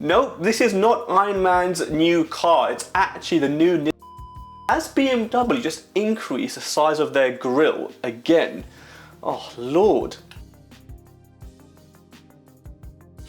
No, this is not Ironman's new car. It's actually the new Nissan. Has BMW just increased the size of their grille again? Oh Lord.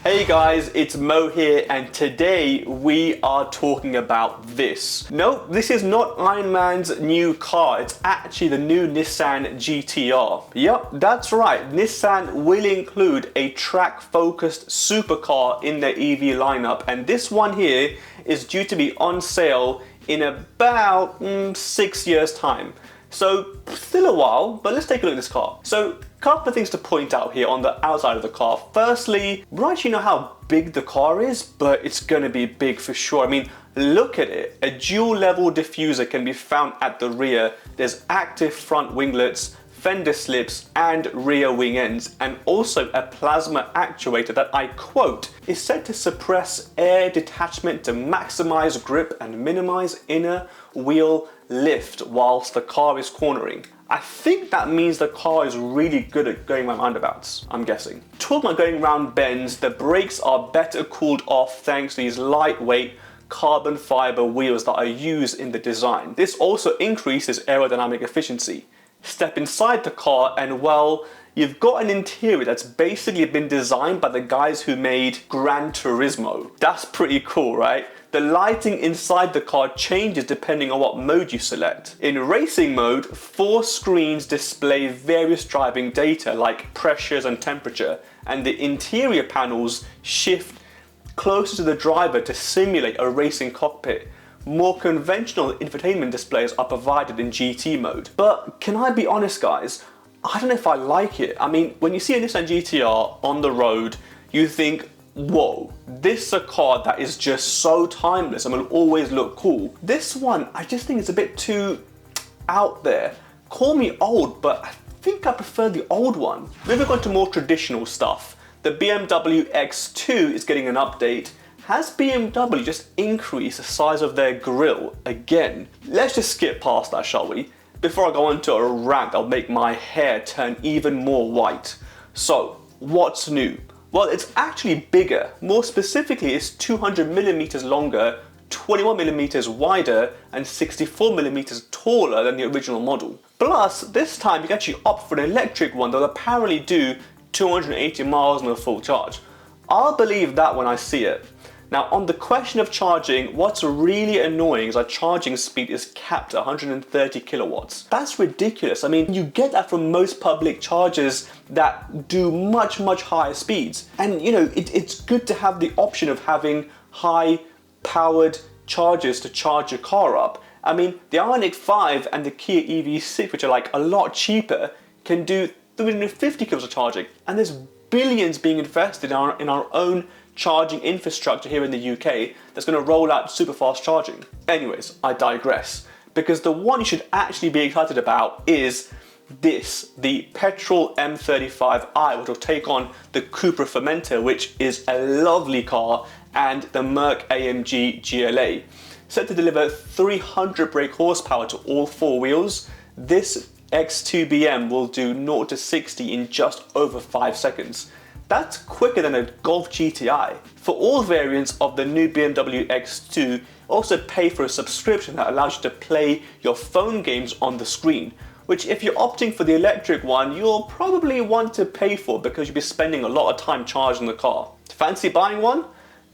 Hey guys, it's Mo here, and today we are talking about this. No, this is not Ironman's new car. It's actually the new Nissan GTR. Yep, that's right. Nissan will include a track-focused supercar in their EV lineup, and this one here is due to be on sale in about 6 years' time. So still a while, but let's take a look at this car. So a couple of things to point out here on the outside of the car. Firstly, we don't actually know how big the car is, but it's going to be big for sure. I mean, look at it. A dual level diffuser can be found at the rear. There's active front winglets, fender slips and rear wing ends, and also a plasma actuator that, I quote, is said to suppress air detachment to maximize grip and minimize inner wheel lift whilst the car is cornering. I think that means the car is really good at going around roundabouts, I'm guessing. Talking about going around bends, the brakes are better cooled off thanks to these lightweight carbon fiber wheels that are used in the design. This also increases aerodynamic efficiency. Step inside the car and, well, you've got an interior that's basically been designed by the guys who made Gran Turismo. That's pretty cool, right? The lighting inside the car changes depending on what mode you select. In racing mode, 4 screens display various driving data like pressures and temperature, and the interior panels shift closer to the driver to simulate a racing cockpit. More conventional infotainment displays are provided in GT mode. But can I be honest, guys? I don't know if I like it. I mean, when you see a Nissan GTR on the road, you think, whoa, this is a car that is just so timeless and will always look cool. This one, I just think it's a bit too out there. Call me old, but I think I prefer the old one. Moving on to more traditional stuff. The BMW X2 is getting an update. Has BMW just increased the size of their grille again? Let's just skip past that, shall we? Before I go into a rant that'll make my hair turn even more white. So, what's new? Well, it's actually bigger. More specifically, it's 200mm longer, 21mm wider, and 64mm taller than the original model. Plus, this time you can actually opt for an electric one that will apparently do 280 miles on a full charge. I'll believe that when I see it. Now, on the question of charging, what's really annoying is our charging speed is capped at 130 kilowatts. That's ridiculous. I mean, you get that from most public chargers that do much higher speeds. And you know, it's good to have the option of having high powered chargers to charge your car up. I mean, the Ioniq 5 and the Kia EV6, which are like a lot cheaper, can do 350 kilos of charging. And there's billions being invested in our own charging infrastructure here in the UK that's going to roll out super fast charging. Anyways, I digress, because the one you should actually be excited about is this, the petrol M35i, which will take on the Cupra Formentor, which is a lovely car, and the Merc AMG GLA. Set to deliver 300 brake horsepower to all 4 wheels, this X2BM will do 0 to 60 in just over 5 seconds. That's quicker than a Golf GTI. For all variants of the new BMW X2, also pay for a subscription that allows you to play your phone games on the screen, which if you're opting for the electric one, you'll probably want to pay for because you'll be spending a lot of time charging the car. Fancy buying one?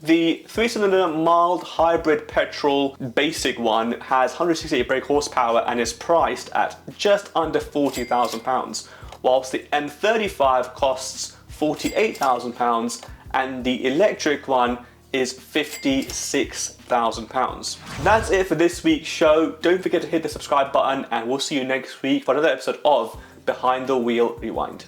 The 3-cylinder mild hybrid petrol basic one has 168 brake horsepower and is priced at just under £40,000, whilst the M35 costs £48,000 and the electric one is £56,000. That's it for this week's show. Don't forget to hit the subscribe button, and we'll see you next week for another episode of Behind the Wheel Rewind.